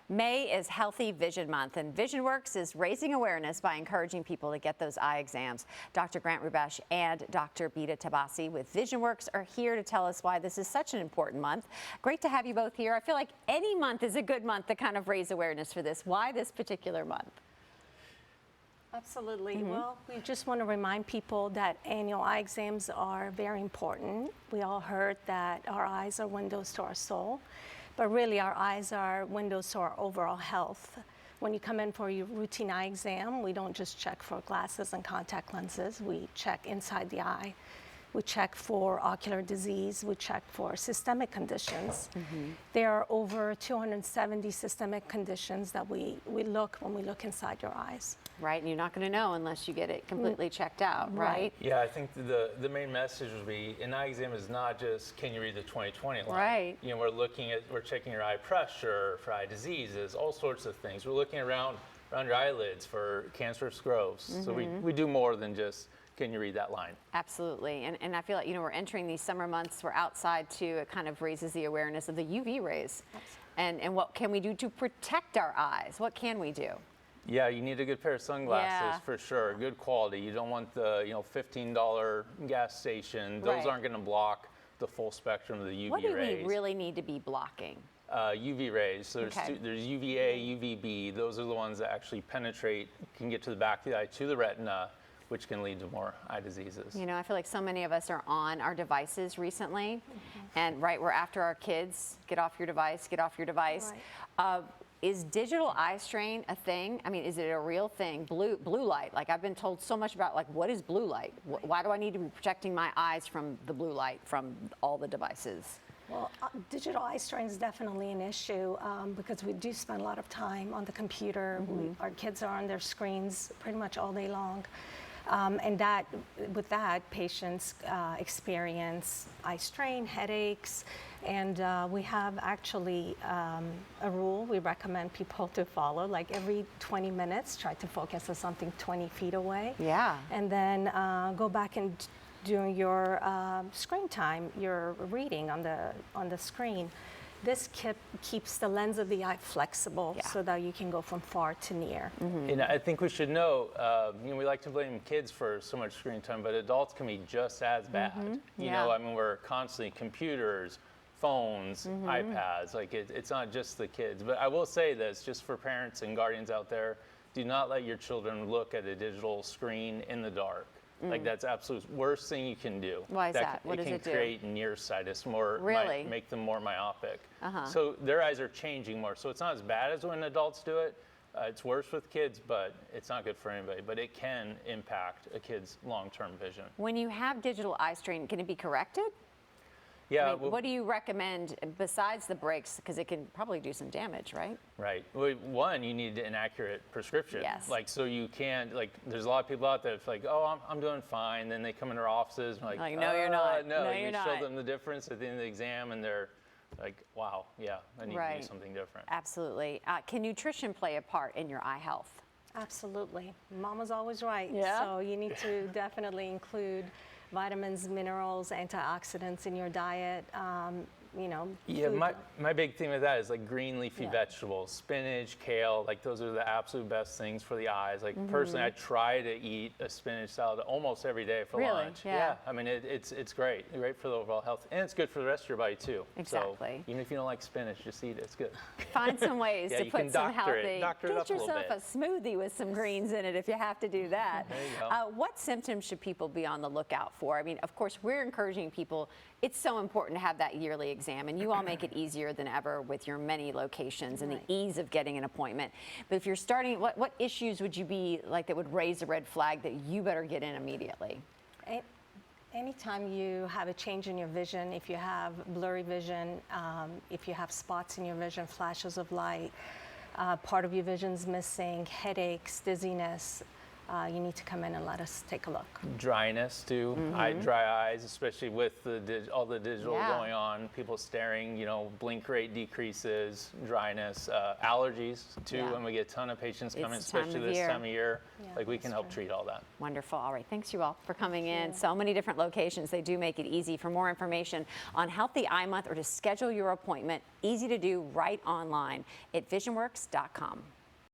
May is Healthy Vision Month, and Visionworks is raising awareness by encouraging people to get those eye exams. Dr. Grant Rubesh and Dr. Bita Tabasi with Visionworks are here to tell us why this is such an important month. Great to have you both here. I feel like any month is a good month to kind of raise awareness for this. Why this particular month? Absolutely. Well, we just want to remind people that annual eye exams are very important. We all heard that our eyes are windows to our soul, but really our eyes are windows to our overall health. When you come in for your routine eye exam, we don't just check for glasses and contact lenses. We check inside the eye. We check for ocular disease. We check for systemic conditions. There are over 270 systemic conditions that we look when we look inside your eyes. Right, and you're not going to know unless you get it completely checked out, right? Yeah, I think the main message would be an eye exam is not just can you read the 20/20 line. Right. You know, we're checking your eye pressure for eye diseases, all sorts of things. We're looking around your eyelids for cancerous growths. So we do more than just can you read that line? Absolutely, and I feel like, you know, we're entering these summer months, we're outside too, it kind of raises the awareness of the UV rays. And what can we do to protect our eyes? What can we do? Yeah, you need a good pair of sunglasses for sure, good quality. You don't want the, $15 gas station. Those aren't gonna block the full spectrum of the UV rays. What do we really need to be blocking? UV rays. So there's UVA, UVB. Those are the ones that actually penetrate, can get to the back of the eye, to the retina, which can lead to more eye diseases. You know, I feel like so many of us are on our devices recently, and we're after our kids, get off your device, get off your device. Right. Is digital eye strain a thing? I mean, is it a real thing? Blue light, like I've been told so much about, like, what is blue light? Why do I need to be protecting my eyes from the blue light from all the devices? Well, digital eye strain is definitely an issue because we do spend a lot of time on the computer. Our kids are on their screens pretty much all day long. And with that, patients experience eye strain, headaches, and we have actually a rule we recommend people to follow, like every 20 minutes, try to focus on something 20 feet away. Yeah. And then go back and during your screen time, your reading on the screen. This keeps the lens of the eye flexible so that you can go from far to near. And I think we should know, we like to blame kids for so much screen time, but adults can be just as bad. You know, I mean, we're constantly computers, phones, iPads, like it's not just the kids. But I will say this, just for parents and guardians out there, do not let your children look at a digital screen in the dark. Like that's absolute worst thing you can do. Why is that? What does it do? It can create nearsighted, make them more myopic. So their eyes are changing more. So it's not as bad as when adults do it. It's worse with kids, but it's not good for anybody. But it can impact a kid's long-term vision. When you have digital eye strain, can it be corrected? Yeah. I mean, what do you recommend besides the breaks? Because it can probably do some damage, right? Right. Well, one, you need an accurate prescription. Yes. Like, so you can't, like, there's a lot of people out there that's like, oh, I'm doing fine. Then they come into our offices and like, no, you're not. No, you're you not. show them the difference at the end of the exam and they're like, wow, yeah, I need to do something different. Absolutely. Can nutrition play a part in your eye health? Absolutely. Mama's always right. Yeah. So you need to definitely include vitamins, minerals, antioxidants in your diet. Yeah, my big thing with that is like green leafy vegetables, spinach, kale, like those are the absolute best things for the eyes. Like personally, I try to eat a spinach salad almost every day for lunch. Yeah. I mean, it's great for the overall health, and it's good for the rest of your body too. Exactly. So even if you don't like spinach, just eat it. It's good. Find some ways to put some healthy. Get yourself a smoothie with some greens in it if you have to do that. There you go. What symptoms should people be on the lookout for? I mean, of course, we're encouraging people. It's so important to have that yearly exam, and you all make it easier than ever with your many locations and the ease of getting an appointment. But if you're starting, what issues would you be like that would raise a red flag that you better get in immediately? Anytime you have a change in your vision, if you have blurry vision, if you have spots in your vision, flashes of light, part of your vision's missing, headaches, dizziness, you need to come in and let us take a look. Dryness too, dry eyes, especially with all the digital Yeah. going on, people staring, blink rate decreases, dryness, allergies too, Yeah. when we get a ton of patients coming, It's the time especially of this year. time of year, Yeah, like we can that's help true. treat all that. Wonderful. All right. Thanks you all for coming in. you. So many different locations. They do make it easy. For more information on Healthy Eye Month or to schedule your appointment, easy to do right online at visionworks.com.